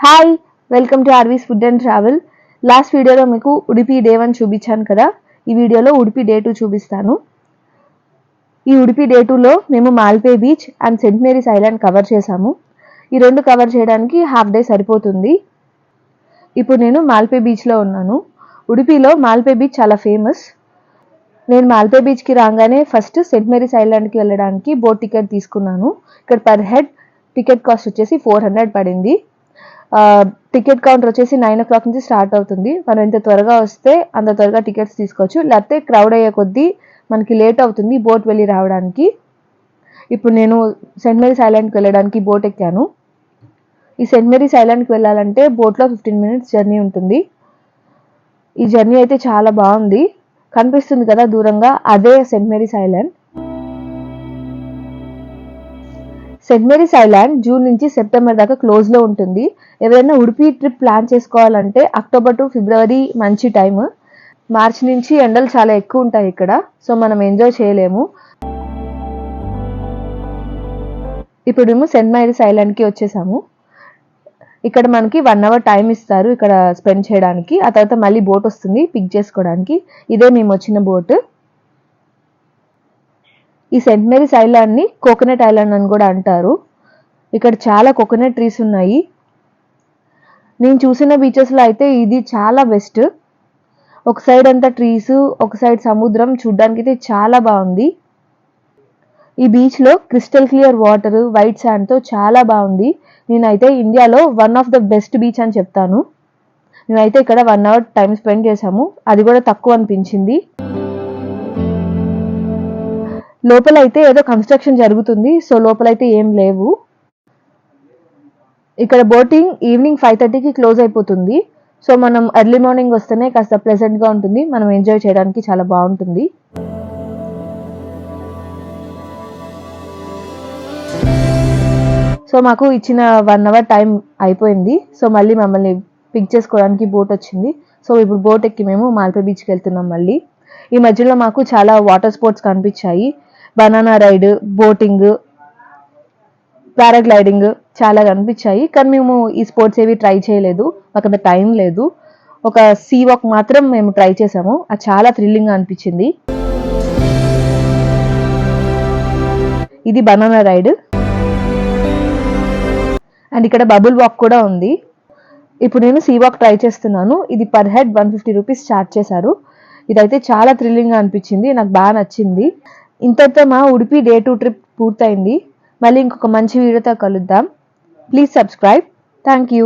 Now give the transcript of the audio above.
Hi welcome to RVs food and travel. Last వీడియోలో మీకు Udupi day 1 చూపించాను కదా. ఈ వీడియోలో ఉడిపి డే 2 చూపిస్తాను. ఈ ఉడిపి డే 2లో మేము Malpe beach and Saint Mary's island cover చేసాము. ఈ రెండు కవర్ చేయడానికి హాఫ్ డే సరిపోతుంది. ఇప్పుడు నేను మాల్పే బీచ్లో ఉన్నాను. ఉడిపిలో మాల్పే బీచ్ చాలా ఫేమస్. నేను మాల్పే బీచ్కి రాగానే ఫస్ట్ సెయింట్ మేరీస్ ఐలాండ్కి వెళ్ళడానికి బోట్ టికెట్ తీసుకున్నాను. ఇక్కడ పర్ హెడ్ టికెట్ కాస్ట్ వచ్చేసి 400 పడింది. టికెట్ కౌంటర్ వచ్చేసి 9 o'clock నుంచి స్టార్ట్ అవుతుంది. మనం ఎంత త్వరగా వస్తే అంత త్వరగా టికెట్స్ తీసుకోవచ్చు, లేకపోతే క్రౌడ్ అయ్యే కొద్దీ మనకి లేట్ అవుతుంది బోట్ వెళ్ళి రావడానికి. ఇప్పుడు నేను సెయింట్ మేరీస్ ఐలాండ్కి వెళ్ళడానికి బోట్ ఎక్కాను. ఈ సెయింట్ మేరీస్ ఐలాండ్కి వెళ్ళాలంటే బోట్లో 15 minutes జర్నీ ఉంటుంది. ఈ జర్నీ అయితే చాలా బాగుంది. కనిపిస్తుంది కదా దూరంగా, అదే Saint Mary's island. Saint Mary's island June నుంచి సెప్టెంబర్ దాకా క్లోజ్లో ఉంటుంది. ఎవరైనా ఉడిపి ట్రిప్ ప్లాన్ చేసుకోవాలంటే అక్టోబర్ టు ఫిబ్రవరి మంచి టైం. మార్చి నుంచి ఎండలు చాలా ఎక్కువ ఉంటాయి ఇక్కడ, సో మనం ఎంజాయ్ చేయలేము. ఇప్పుడు మేము సెయింట్ మేరీస్ ఐలాండ్కి వచ్చేసాము. ఇక్కడ మనకి 1 hour టైం ఇస్తారు ఇక్కడ స్పెండ్ చేయడానికి. ఆ తర్వాత మళ్ళీ బోట్ వస్తుంది పిక్ చేసుకోవడానికి. ఇదే మేము వచ్చిన బోట్. ఈ సెయింట్ మేరీస్ ఐలాండ్ని కోకోనట్ ఐలాండ్ అని కూడా అంటారు. ఇక్కడ చాలా కోకోనట్ ట్రీస్ ఉన్నాయి. నేను చూసిన బీచెస్లో అయితే ఇది చాలా బెస్ట్. ఒక సైడ్ అంతా ట్రీస్, ఒక సైడ్ సముద్రం, చూడ్డానికి అయితే చాలా బాగుంది. ఈ బీచ్లో క్రిస్టల్ క్లియర్ వాటర్, వైట్ శాండ్తో చాలా బాగుంది. నేనైతే ఇండియాలో one of the best beach అని చెప్తాను. మేమైతే ఇక్కడ 1 hour టైం స్పెండ్ చేసాము, అది కూడా తక్కువ అనిపించింది. లోపలైతే ఏదో కన్స్ట్రక్షన్ జరుగుతుంది, సో లోపలైతే ఏం లేవు. ఇక్కడ బోటింగ్ ఈవినింగ్ 5:30కి క్లోజ్ అయిపోతుంది. సో మనం ఎర్లీ మార్నింగ్ వస్తేనే కాస్త ప్లెజెంట్గా ఉంటుంది, మనం ఎంజాయ్ చేయడానికి చాలా బాగుంటుంది. సో మాకు ఇచ్చిన 1 hour టైం అయిపోయింది. సో మళ్ళీ మమ్మల్ని పిక్ చేసుకోవడానికి బోట్ వచ్చింది. సో ఇప్పుడు బోట్ ఎక్కి మేము మాల్పే బీచ్కి వెళ్తున్నాం మళ్ళీ. ఈ మధ్యలో మాకు చాలా వాటర్ స్పోర్ట్స్ కనిపించాయి. బనానా రైడ్, బోటింగ్, పారాగ్లైడింగ్ చాలా కనిపించాయి. కానీ మేము ఈ స్పోర్ట్స్ ఏవి ట్రై చేయలేదు, మాకు అంత టైం లేదు. ఒక సీ వాక్ మాత్రం మేము ట్రై చేసాము, అది చాలా థ్రిల్లింగ్గా అనిపించింది. ఇది బనానా రైడ్ అండ్ ఇక్కడ బబుల్ వాక్ కూడా ఉంది. ఇప్పుడు నేను సీ వాక్ ట్రై చేస్తున్నాను. ఇది పర్ హెడ్ 150 rupees ఛార్జ్ చేశారు. ఇదైతే చాలా థ్రిల్లింగ్గా అనిపించింది, నాకు బాగా నచ్చింది. ఇంతటితో మా ఉడిపి డే 2 ట్రిప్ పూర్తయింది. మళ్ళీ ఇంకొక మంచి వీడియోతో కలుద్దాం. Please subscribe. Thank you.